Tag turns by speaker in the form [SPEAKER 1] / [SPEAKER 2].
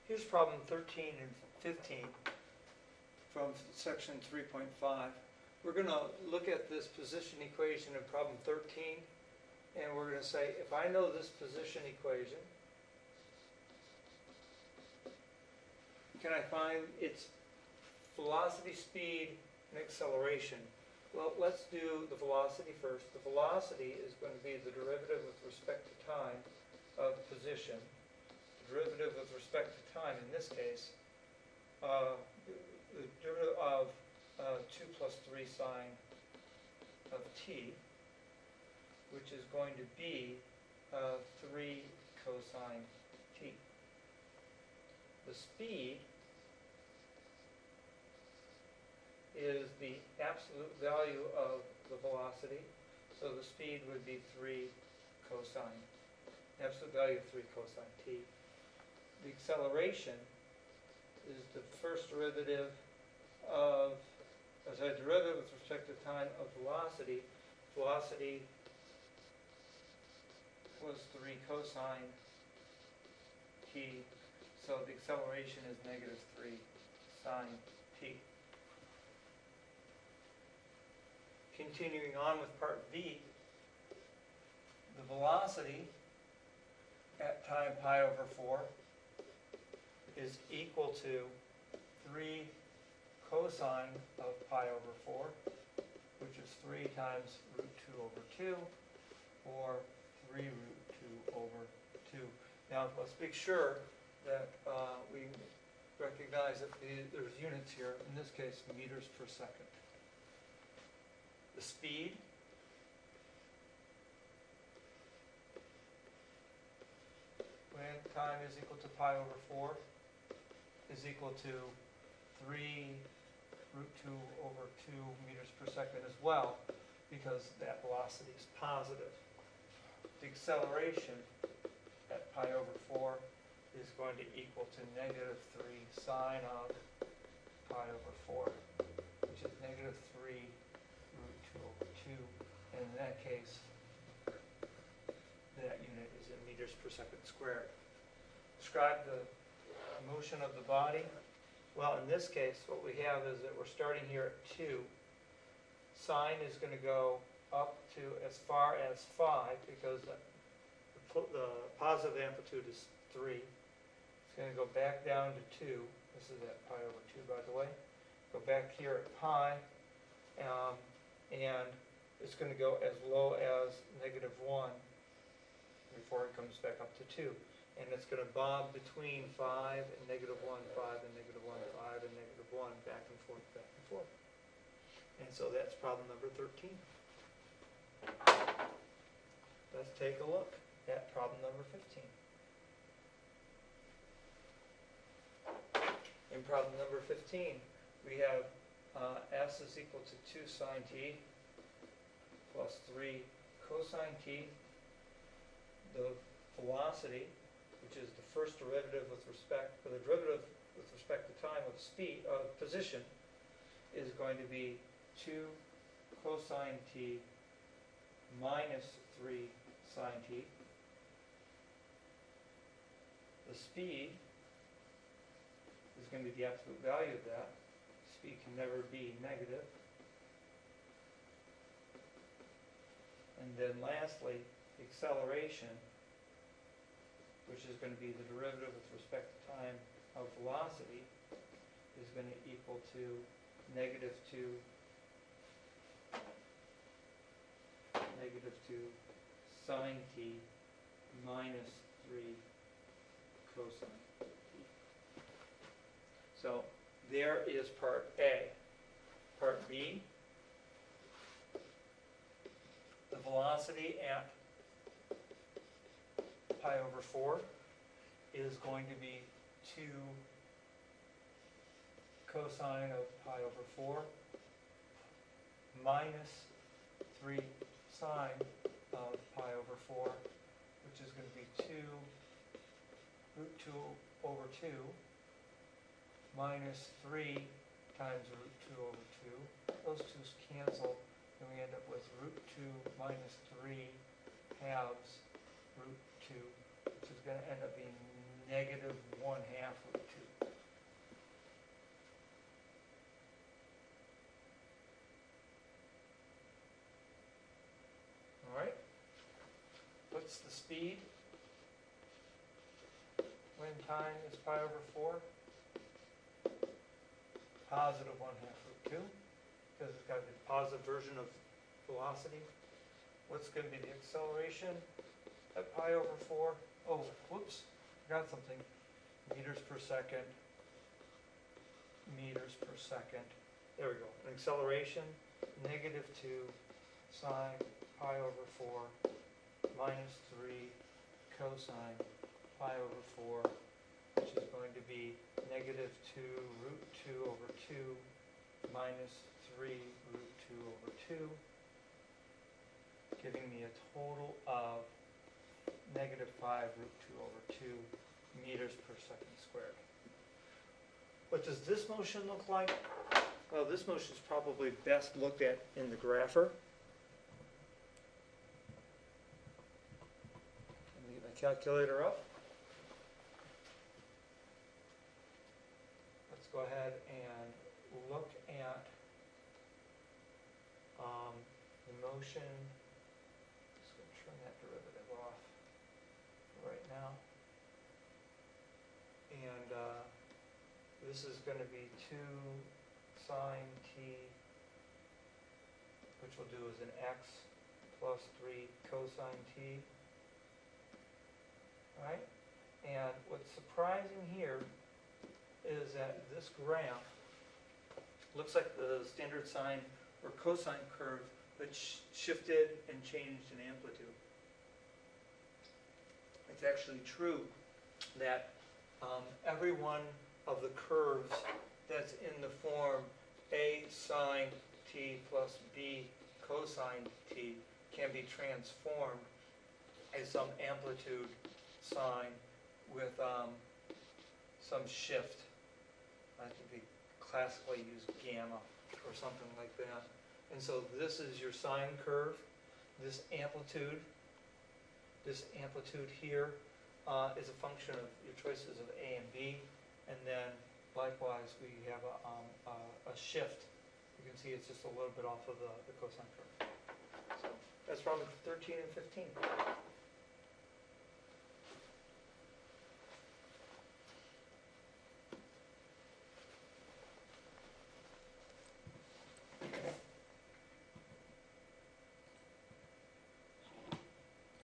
[SPEAKER 1] Here's problem 13 and 15 from section 3.5. We're going to look at this position equation in problem 13, and we're going to say, if I know this position equation, can I find its velocity, speed, and acceleration? Well, let's do the velocity first. The velocity is going to be the derivative with respect to time of position. The derivative with respect to time, in this case, the derivative of 2 plus 3 sine of t, which is going to be 3 cosine t. The speed is the absolute value of the velocity, so the speed would be 3 cosine, absolute value of 3 cosine t. The acceleration is the first derivative of, derivative with respect to time of velocity. Velocity was 3 cosine t, so the acceleration is negative 3 sine t. Continuing on with part B, the velocity at time pi over 4 is equal to 3 cosine of pi over 4, which is 3 times root 2 over 2, or 3 root 2 over 2. Now, let's make sure that we recognize that there's units here, in this case, meters per second. The speed when time is equal to pi over 4 is equal to 3 root 2 over 2 meters per second as well, because that velocity is positive. The acceleration at pi over 4 is going to equal to negative 3 sine of pi over 4, which is negative 3 root 2 over 2, and in that case, that unit is in meters per second squared. Describe the motion of the body. Well, in this case, what we have is that we're starting here at 2. Sine is going to go up to as far as 5, because the positive amplitude is 3. It's going to go back down to 2. This is at pi over 2, by the way. Go back here at pi. And it's going to go as low as negative 1 before it comes back up to 2. And it's going to bob between 5 and negative 1, 5 and negative 1, 5 and negative 1, back and forth, back and forth. And so that's problem number 13. Let's take a look at problem number 15. In problem number 15, we have S is equal to 2 sine t plus 3 cosine t. The velocity, which is the first derivative with respect, or the derivative with respect to time of speed, of position, is going to be 2 cosine t minus 3 sine t. The speed is going to be the absolute value of that. Speed can never be negative. And then lastly, the acceleration, which is going to be the derivative with respect to time of velocity, is going to equal to negative 2 sine t minus 3 cosine t. So there is part A. Part B, the velocity at pi over 4 is going to be 2 cosine of pi over 4 minus 3 sine of pi over 4, which is going to be 2 root 2 over 2 minus 3 times root 2 over 2. Those two's cancel, and we end up with root 2 minus 3 halves root 2, which is going to end up being negative 1/2 root 2. All right. What's the speed when time is pi over 4? Positive 1/2 root 2, because it's got to be the positive version of velocity. What's going to be the acceleration at pi over 4? Oh, whoops, forgot something. Meters per second. Meters per second. There we go. An acceleration, negative 2 sine pi over 4 minus 3 cosine pi over 4, which is going to be negative 2 root 2 over 2 minus 3 root 2 over 2, giving me a total of negative 5 root 2 over 2 meters per second squared. What does this motion look like? Well, this motion is probably best looked at in the grapher. Let me get my calculator up. Let's go ahead and look at the motion. Just going to turn that derivative off for right now. And this is going to be 2 sine t, which we'll do as an x, plus 3 cosine t. All right? And what's surprising here is that this graph looks like the standard sine or cosine curve, but shifted and changed in amplitude. It's actually true that every one of the curves that's in the form a sine t plus b cosine t can be transformed as some amplitude sign with some shift. I think they classically use gamma or something like that. And so this is your sine curve. This amplitude here is a function of your choices of A and B. And then likewise we have a shift. You can see it's just a little bit off of the cosine curve. So that's problem 13 and 15.